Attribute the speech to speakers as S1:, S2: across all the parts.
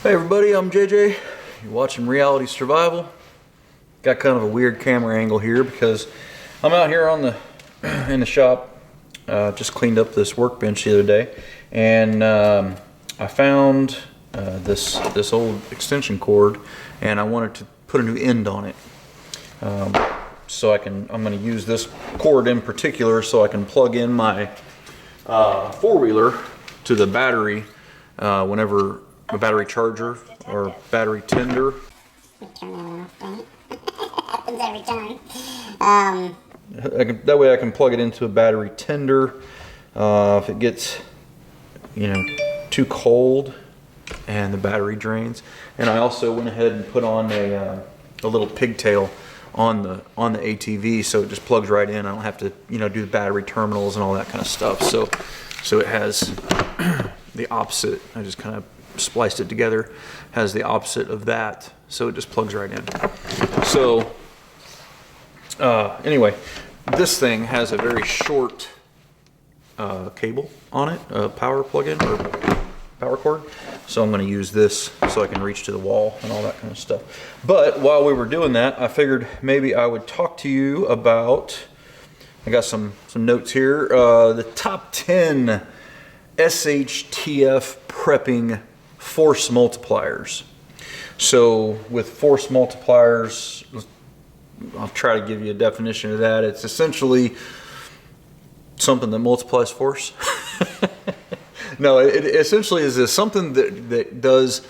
S1: Hey everybody, I'm JJ. You're watching Reality Survival. Got kind of a weird camera angle here because I'm out here on the in the shop. Just cleaned up this workbench the other day, and I found this old extension cord, and I wanted to put a new end on it. So I'm going to use this cord in particular so I can plug in my four-wheeler to the battery whenever a battery charger or battery tender.
S2: Turn that off, happens every time.
S1: That way I can plug it into a battery tender if it gets, too cold and the battery drains. And I also went ahead and put on a little pigtail on the ATV, so it just plugs right in. I don't have to do the battery terminals and all that kind of stuff. So it has the opposite. I just kind of spliced it together, has the opposite of that, so it just plugs right in. So anyway, this thing has a very short cable on it, a power plug-in or power cord, so I'm going to use this so I can reach to the wall and all that kind of stuff. But while we were doing that, I figured maybe I would talk to you about, I got some notes here, the top 10 SHTF prepping force multipliers. So with force multipliers, I'll try to give you a definition of that. It's essentially something that multiplies force. No, it essentially is something that does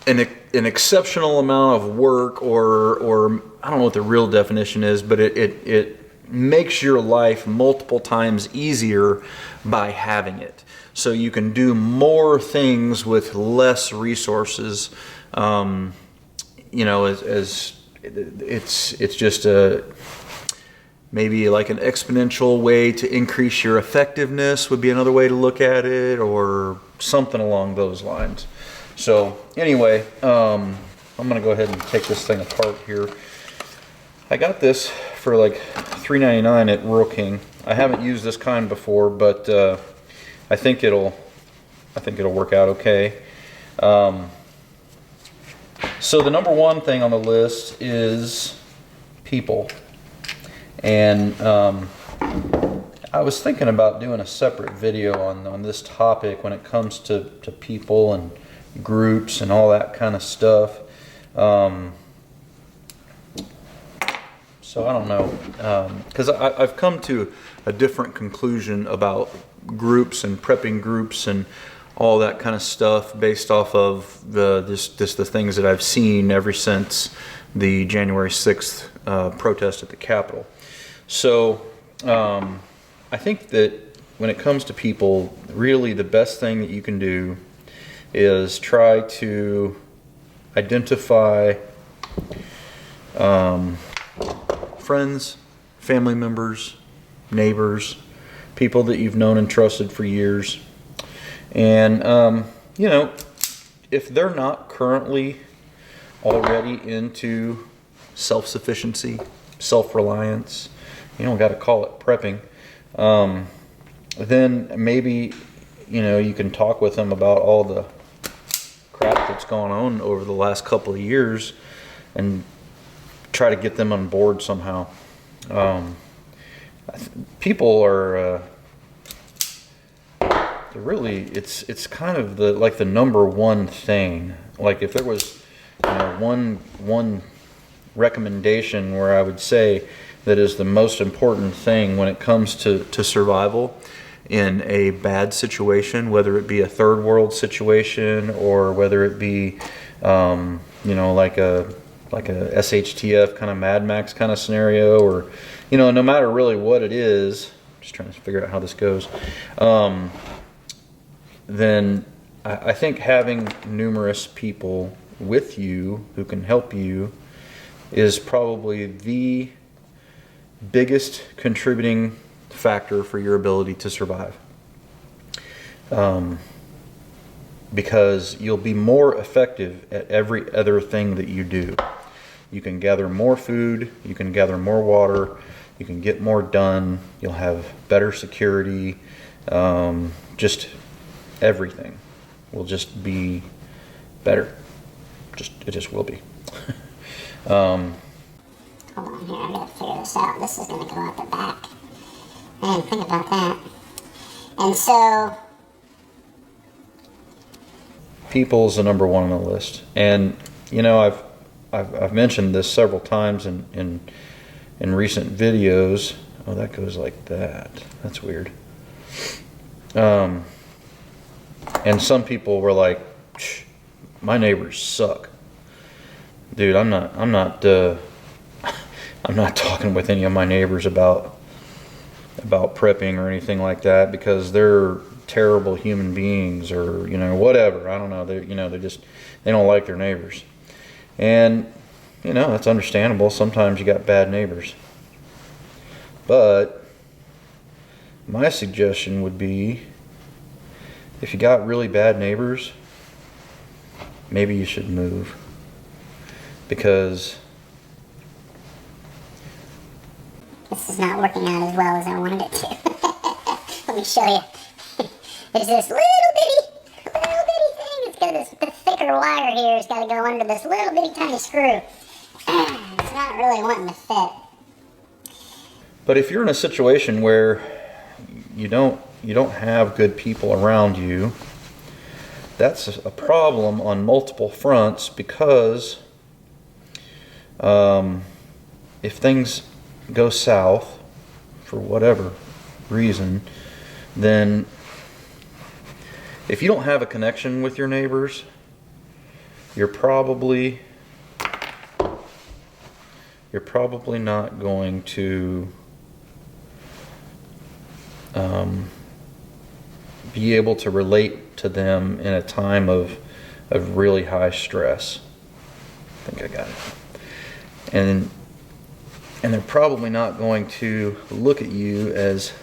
S1: an exceptional amount of work, or I don't know what the real definition is, but it makes your life multiple times easier by having it. So you can do more things with less resources. As it's just maybe like an exponential way to increase your effectiveness would be another way to look at it, or something along those lines. So anyway, I'm gonna go ahead and take this thing apart here. I got this for like $3.99 at Rural King. I haven't used this kind before, but I think it'll work out okay. So the number one thing on the list is people, and I was thinking about doing a separate video on this topic when it comes to people and groups and all that kind of stuff. So I don't know, because I've come to a different conclusion about groups and prepping groups and all that kind of stuff based off of the things that I've seen ever since the January 6th protest at the Capitol. So I think that when it comes to people, really the best thing that you can do is try to identify friends, family members, neighbors, people that you've known and trusted for years. And, if they're not currently already into self-sufficiency, self-reliance, you don't got to call it prepping, then maybe, you can talk with them about all the crap that's gone on over the last couple of years and try to get them on board somehow. People are really, it's kind of the number one thing. Like if there was one recommendation where I would say that is the most important thing when it comes to survival in a bad situation, whether it be a third world situation or whether it be like a SHTF kind of Mad Max kind of scenario, or no matter really what it is, just trying to figure out how this goes, then I think having numerous people with you who can help you is probably the biggest contributing factor for your ability to survive. Because you'll be more effective at every other thing that you do. You can gather more food, you can gather more water, you can get more done, you'll have better security, just everything will just be better. It just will be.
S2: Hold on here, I gotta figure this out. This is gonna go out the back. I didn't think about that. And so,
S1: People's the number one on the list, and you know I've mentioned this several times in recent videos. Oh, that goes like that. That's weird. And some people were like, "My neighbors suck." Dude, I'm not talking with any of my neighbors about prepping or anything like that, because they're terrible human beings, or whatever. I don't know. They they don't like their neighbors, and that's understandable. Sometimes you got bad neighbors, but my suggestion would be, if you got really bad neighbors, maybe you should move, because
S2: this is not working out as well as I wanted it to. Let me show you. There's this little bitty thing. It's got this thicker wire here. It's got to go under this little bitty tiny screw. It's not really wanting to fit.
S1: But if you're in a situation where you don't have good people around you, that's a problem on multiple fronts, because if things go south for whatever reason, then if you don't have a connection with your neighbors, you're probably not going to be able to relate to them in a time of really high stress. I think I got it. And they're probably not going to look at you as...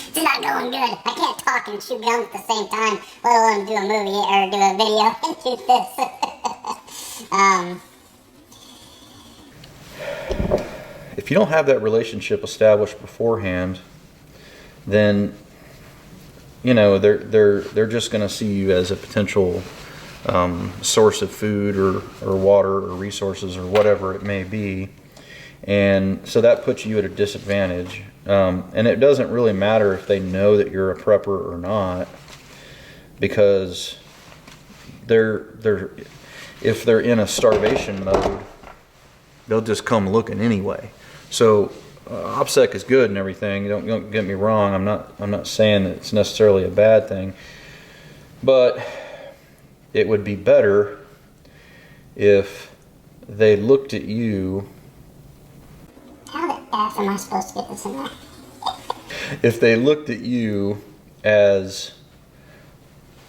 S2: It's not going good. I can't talk and chew gum at the same time, let alone do a movie or do a video and do this.
S1: If you don't have that relationship established beforehand, then they're just going to see you as a potential source of food or water or resources or whatever it may be, and so that puts you at a disadvantage. And it doesn't really matter if they know that you're a prepper or not, because if they're in a starvation mode, they'll just come looking anyway. So OPSEC is good and everything. Don't get me wrong. I'm not saying that it's necessarily a bad thing, but it would be better if they looked at you.
S2: How the F am I supposed to get this in there?
S1: If they looked at you as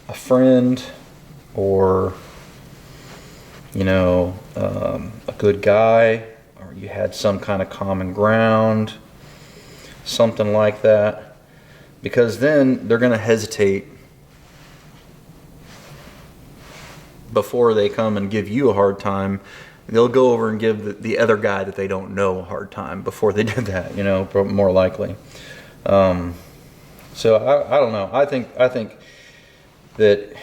S1: a friend, or a good guy, or you had some kind of common ground, something like that, because then they're going to hesitate before they come and give you a hard time. They'll go over and give the other guy that they don't know a hard time before they did that, more likely. So I don't know. I think that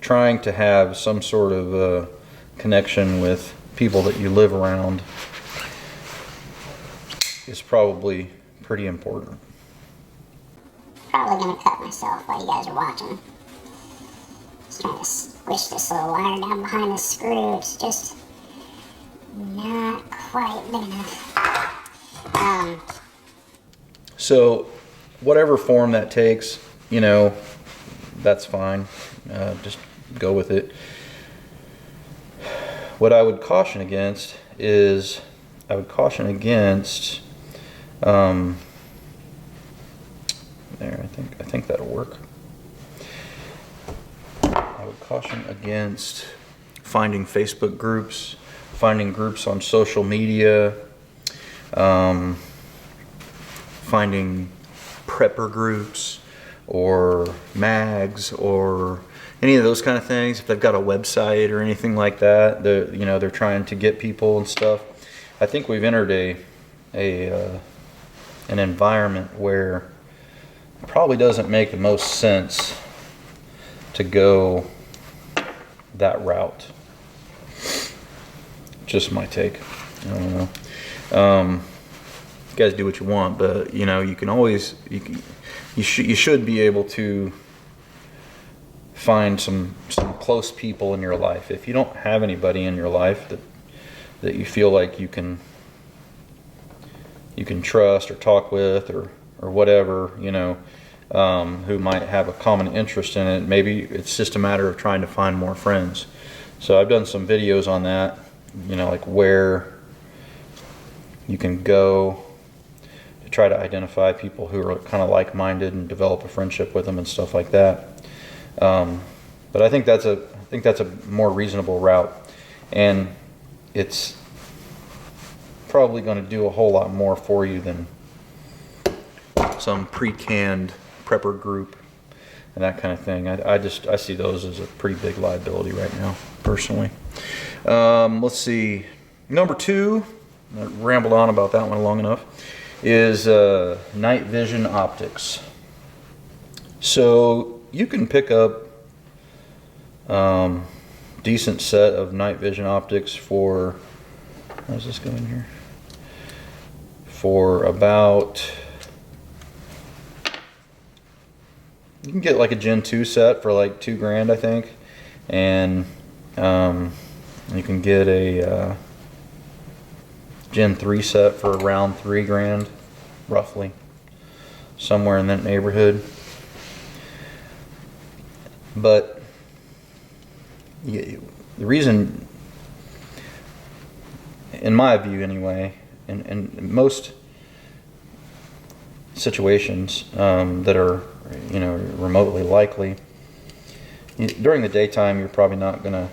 S1: trying to have some sort of connection with people that you live around is probably pretty important.
S2: Probably gonna cut myself while you guys are watching. Just trying to squish this little wire down behind the screw. It's just not quite big enough.
S1: So whatever form that takes, that's fine. Just go with it. What I would caution against is, there, I think that'll work. I would caution against finding Facebook groups, finding groups on social media, finding prepper groups or mags or any of those kind of things. If they've got a website or anything like that, they're trying to get people and stuff. I think we've entered an environment where it probably doesn't make the most sense to go that route. Just my take. I don't know. You guys do what you want, but you know, you can always, you should be able to find some close people in your life. If you don't have anybody in your life that you feel like you can trust or talk with or whatever, you know, who might have a common interest in it, maybe it's just a matter of trying to find more friends. So I've done some videos on that, you know, like where you can go to try to identify people who are kind of like-minded and develop a friendship with them and stuff like that. But I think that's a more reasonable route, and it's probably going to do a whole lot more for you than some pre-canned prepper group and that kind of thing. I see those as a pretty big liability right now, personally. Let's see. Number 2, I rambled on about that one long enough, is night vision optics. So you can pick up decent set of night vision optics for, how's this going here? For about, you can get like a Gen 2 set for like $2,000, I think, and you can get a Gen 3 set for around $3,000, roughly, somewhere in that neighborhood. But the reason, in my view anyway, in most situations that are, you know, remotely likely, during the daytime you're probably not gonna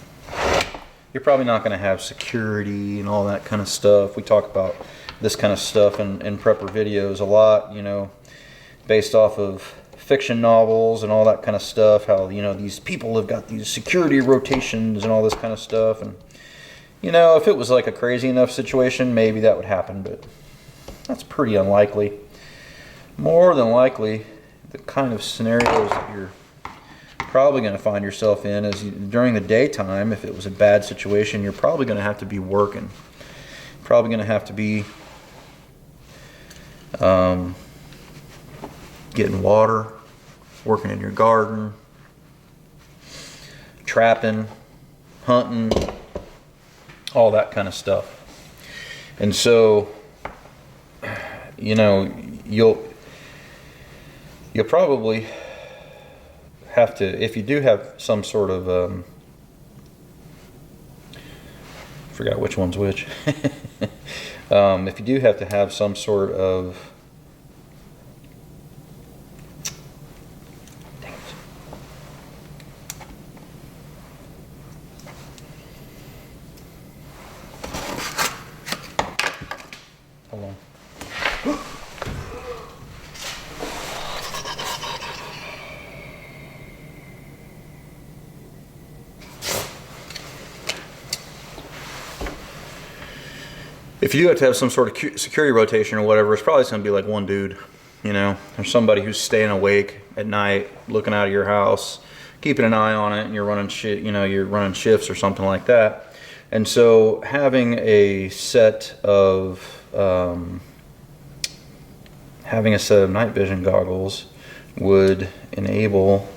S1: have security and all that kind of stuff. We talk about this kind of stuff in prepper videos a lot, you know, based off of fiction novels and all that kind of stuff, how, you know, these people have got these security rotations and all this kind of stuff. And, you know, if it was like a crazy enough situation, maybe that would happen, but that's pretty unlikely. More than likely, the kind of scenarios that you're probably going to find yourself in is during the daytime. If it was a bad situation, you're probably going to have to be working. Probably going to have to be getting water, working in your garden, trapping, hunting, all that kind of stuff. And so, you know, you'll probably have to, if you do have some sort of forgot which one's which. If you do have to have some sort of, hold on. If you do have to have some sort of security rotation or whatever, it's probably going to be like one dude, you know. There's somebody who's staying awake at night, looking out of your house, keeping an eye on it, and you're running shit, you know, you're running shifts or something like that. And so having a set of night vision goggles would enable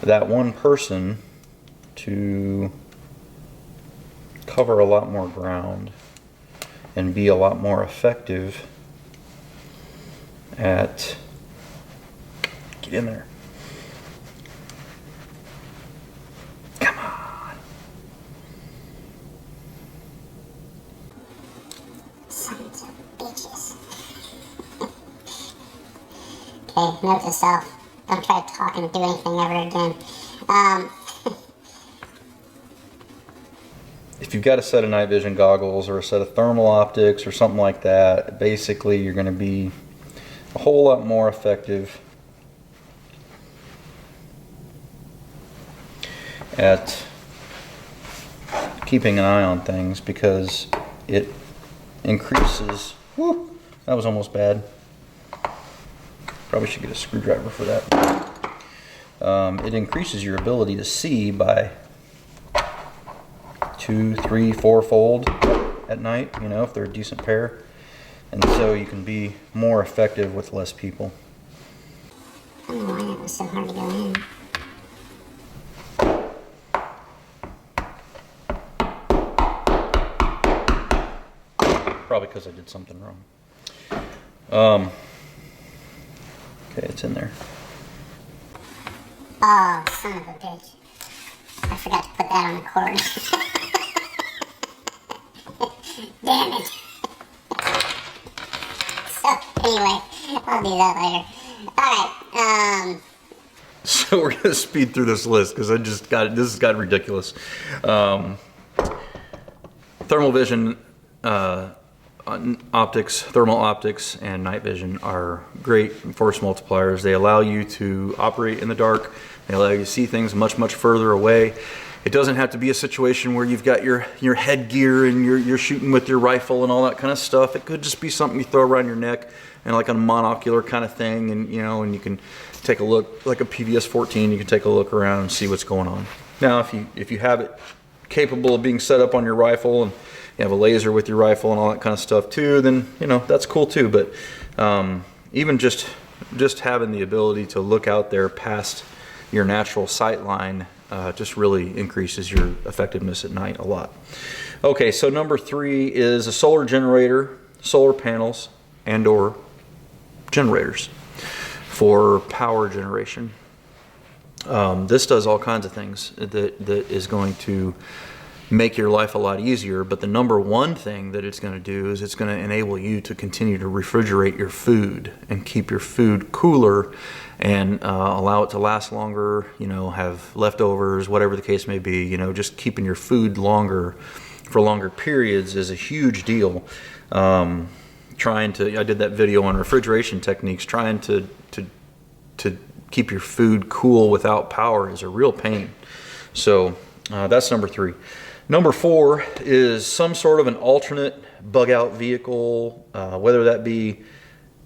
S1: that one person to cover a lot more ground and be a lot more effective at, get in there, come on,
S2: Sons of bitches. Okay, note to self, don't try to talk and do anything ever again.
S1: If you've got a set of night vision goggles or a set of thermal optics or something like that, basically you're going to be a whole lot more effective at keeping an eye on things, because it increases, whoo, that was almost bad. Probably should get a screwdriver for that. it increases your ability to see by 2, 3, 4-fold at night, you know, if they're a decent pair. And so you can be more effective with less people.
S2: I don't know why that was so hard to go in.
S1: Probably because I did something wrong. Okay, it's in there.
S2: Oh, son of a bitch. I forgot to put that on the cord. Damn it. So, anyway, I'll do that later. Alright,
S1: So we're gonna speed through this list because this has got ridiculous. Thermal vision, optics, thermal optics, and night vision are great force multipliers. They allow you to operate in the dark. They allow you to see things much, much further away. It doesn't have to be a situation where you've got your headgear and you're shooting with your rifle and all that kind of stuff. It could just be something you throw around your neck and like a monocular kind of thing, and you know, and you can take a look like a PVS-14. You can take a look around and see what's going on. Now, if you have it capable of being set up on your rifle and you have a laser with your rifle and all that kind of stuff too, then you know that's cool too. But even just having the ability to look out there past your natural sight line just really increases your effectiveness at night a lot. Okay, so number 3 is a solar generator, solar panels, and/or generators for power generation. This does all kinds of things that is going to make your life a lot easier, but the number one thing that it's going to do is it's going to enable you to continue to refrigerate your food and keep your food cooler and allow it to last longer, you know, have leftovers, whatever the case may be. You know, just keeping your food longer for longer periods is a huge deal. I did that video on refrigeration techniques. Trying to keep your food cool without power is a real pain. So that's number 3. Number 4 is some sort of an alternate bug out vehicle, whether that be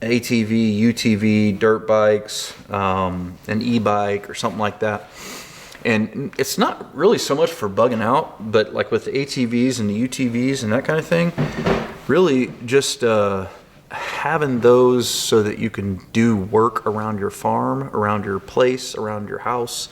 S1: ATV, UTV, dirt bikes, an e-bike or something like that. And it's not really so much for bugging out, but like with the ATVs and the UTVs and that kind of thing, really just having those so that you can do work around your farm, around your place, around your house.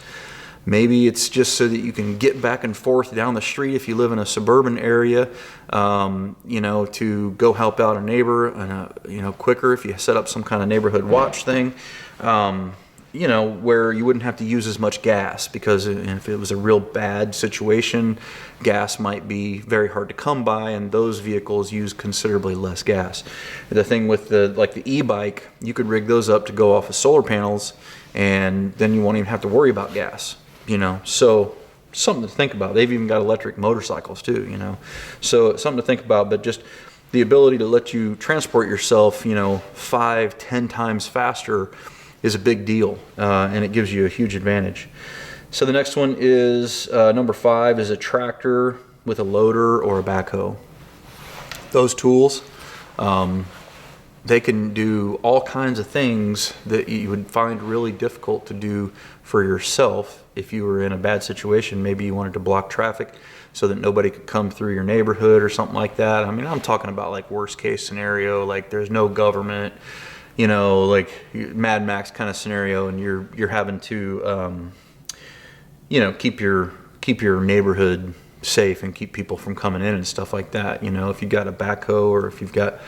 S1: Maybe it's just so that you can get back and forth down the street if you live in a suburban area, you know, to go help out a neighbor, you know, quicker if you set up some kind of neighborhood watch thing, you know, where you wouldn't have to use as much gas, because if it was a real bad situation, gas might be very hard to come by, and those vehicles use considerably less gas. The thing with the e-bike, you could rig those up to go off of solar panels, and then you won't even have to worry about gas. You know, so something to think about. They've even got electric motorcycles too, you know. So something to think about, but just the ability to let you transport yourself, you know, 5-10 times faster is a big deal, and it gives you a huge advantage. So the next one is, number 5 is a tractor with a loader or a backhoe. Those tools, they can do all kinds of things that you would find really difficult to do for yourself if you were in a bad situation. Maybe you wanted to block traffic so that nobody could come through your neighborhood or something like that. I mean, I'm talking about like worst case scenario, like there's no government, you know, like Mad Max kind of scenario, and you're having to, you know, keep your neighborhood safe and keep people from coming in and stuff like that. You know, if you've got a backhoe, or if you've got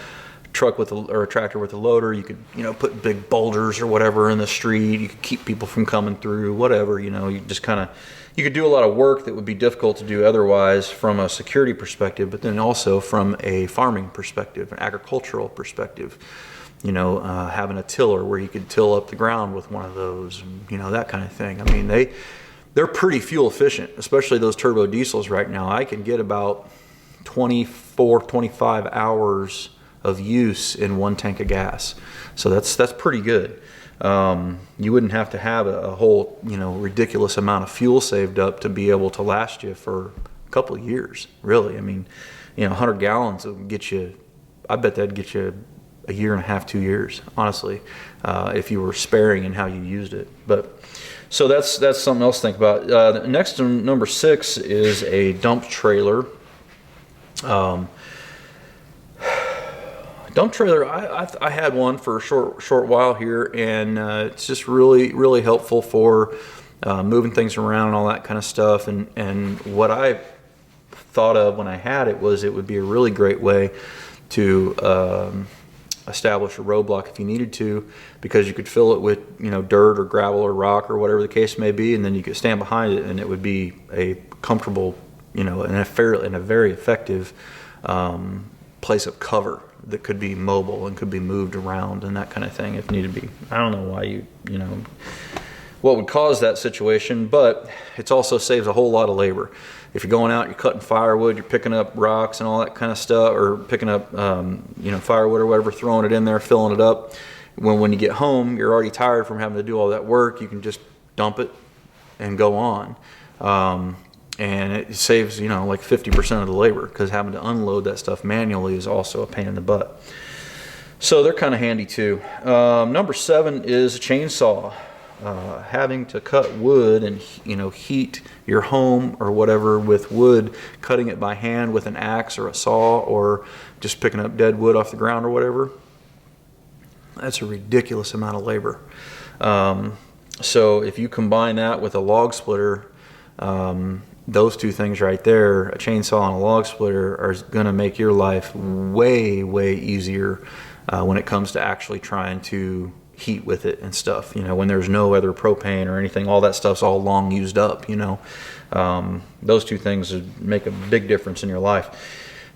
S1: truck or a tractor with a loader, you could, you know, put big boulders or whatever in the street. You could keep people from coming through, whatever, you know. You just kind of, you could do a lot of work that would be difficult to do otherwise from a security perspective, but then also from a farming perspective, an agricultural perspective. You know, having a tiller where you could till up the ground with one of those, and, you know, that kind of thing. I mean, they're pretty fuel efficient, especially those turbo diesels right now. I can get about 24, 25 hours of use in one tank of gas. So that's pretty good. You wouldn't have to have a whole, you know, ridiculous amount of fuel saved up to be able to last you for a couple of years, really. I mean, you know, 100 gallons will get you, I bet that'd get you a 1.5 years, 2 years, honestly, if you were sparing in how you used it. But So that's something else to think about. Next to number 6 is a dump trailer. Dump trailer, I had one for a short while here, and it's just really helpful for moving things around and all that kind of stuff. And what I thought of when I had it was it would be a really great way to establish a roadblock if you needed to, because you could fill it with dirt or gravel or rock or whatever the case may be, and then you could stand behind it, and it would be a comfortable, and a very effective place of cover that could be mobile and could be moved around and that kind of thing if needed be. I don't know why what would cause that situation, but it also saves a whole lot of labor. If you're going out, you're cutting firewood, you're picking up rocks and all that kind of stuff, or picking up firewood or whatever, throwing it in there, filling it up. When you get home, you're already tired from having to do all that work. You can just dump it and go on. And it saves, like 50% of the labor, because having to unload that stuff manually is also a pain in the butt. So they're kind of handy too. Number 7 is a chainsaw. Having to cut wood and heat your home or whatever with wood, cutting it by hand with an axe or a saw, or just picking up dead wood off the ground or whatever, that's a ridiculous amount of labor. So if you combine that with a log splitter, those two things right there, a chainsaw and a log splitter, are going to make your life way easier when it comes to actually trying to heat with it and stuff. When there's no other propane or anything, all that stuff's all long used up. Those two things make a big difference in your life.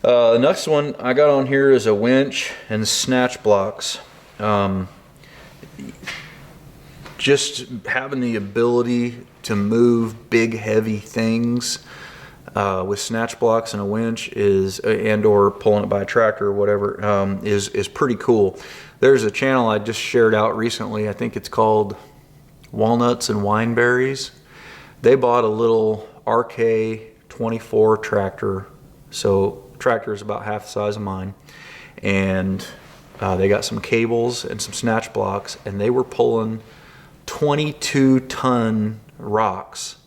S1: The next one I got on here is a winch and snatch blocks. Just having the ability to move big heavy things with snatch blocks and a winch or pulling it by a tractor or whatever is pretty cool. There's a channel I just shared out recently. I think it's called Walnuts and Wineberries. They bought a little RK24 tractor. So tractor is about half the size of mine, and they got some cables and some snatch blocks, and they were pulling 22-ton rocks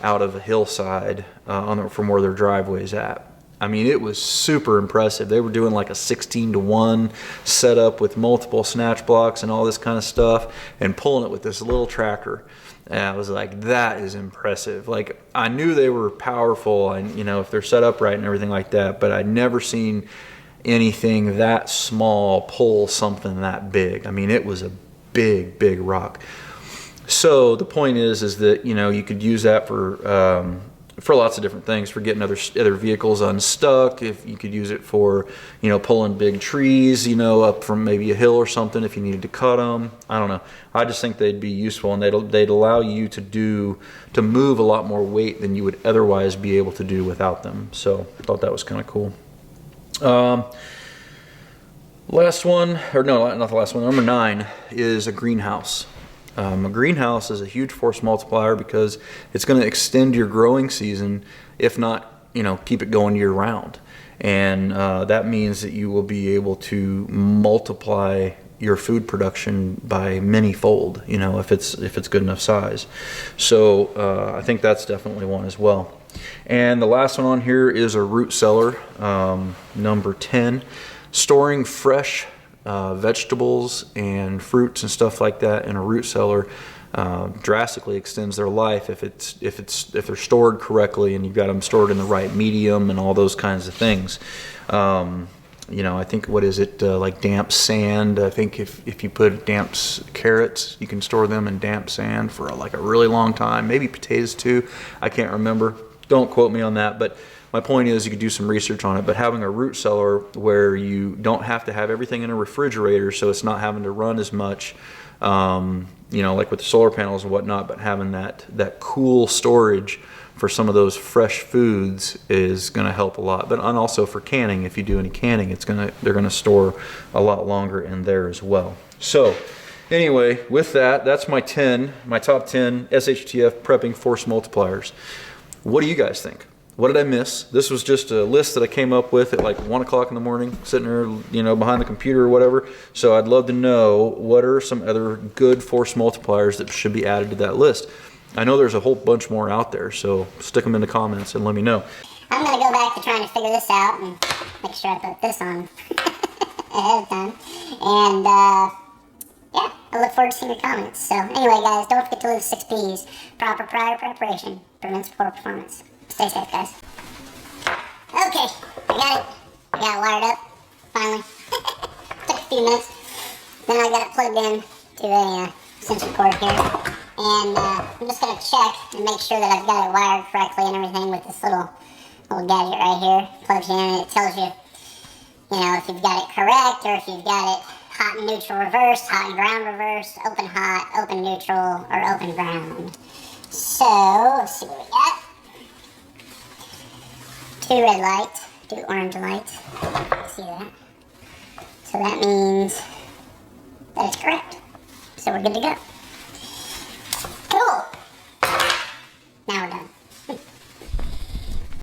S1: out of a hillside from where their driveway's at. I mean, it was super impressive. They were doing like a 16-to-1 setup with multiple snatch blocks and all this kind of stuff, and pulling it with this little tractor. And I was like, that is impressive. Like, I knew they were powerful, and if they're set up right and everything like that, but I'd never seen anything that small pull something that big. I mean, it was a big rock. So the point is that you could use that for lots of different things, for getting other vehicles unstuck. If you could use it for pulling big trees up from maybe a hill or something, if you needed to cut them. I don't know. I just think they'd be useful, and they'd allow you to move a lot more weight than you would otherwise be able to do without them. So I thought that was kind of cool. Last one, or no, not the last one. Number 9 is a greenhouse. A greenhouse is a huge force multiplier because it's going to extend your growing season, if not, keep it going year round. And that means that you will be able to multiply your food production by many-fold, if it's good enough size. So I think that's definitely one as well. And the last one on here is a root cellar, number 10. Storing fresh vegetables and fruits and stuff like that in a root cellar drastically extends their life if they're stored correctly, and you've got them stored in the right medium and all those kinds of things. I think, what is it, like damp sand? I think if you put damp carrots, you can store them in damp sand for like a really long time. Maybe potatoes too. I can't remember. Don't quote me on that, but my point is you could do some research on it. But having a root cellar where you don't have to have everything in a refrigerator, so it's not having to run as much, like with the solar panels and whatnot, but having that cool storage for some of those fresh foods is going to help a lot. But and also for canning, if you do any canning, they're going to store a lot longer in there as well. So anyway, with that, that's my top 10 SHTF prepping force multipliers. What do you guys think? what did I miss? This was just a list that I came up with at like 1 o'clock in the morning, sitting there, you know, behind the computer or whatever. So I'd love to know what are some other good force multipliers that should be added to that list. I know there's a whole bunch more out there, so stick them in the comments and let me know.
S2: I'm going to go back to trying to figure this out and make sure I put this on ahead of time. And, yeah, I look forward to seeing your comments. So, anyway, guys, don't forget to live 6 P's. Proper prior preparation prevents poor performance. Stay safe, guys. Okay, I got it. I got it wired up, finally. Took a few minutes. Then I got it plugged in to a sensor cord here. And I'm just going to check and make sure that I've got it wired correctly and everything with this little gadget right here. Plugs in and it tells you, you know, if you've got it correct or if you've got it hot and neutral reverse, hot and ground reverse, open hot, open neutral, or open ground. So, let's see what we got. 2 red lights, 2 orange lights. See that? So that means that it's correct. So we're good to go. Cool. Now we're done.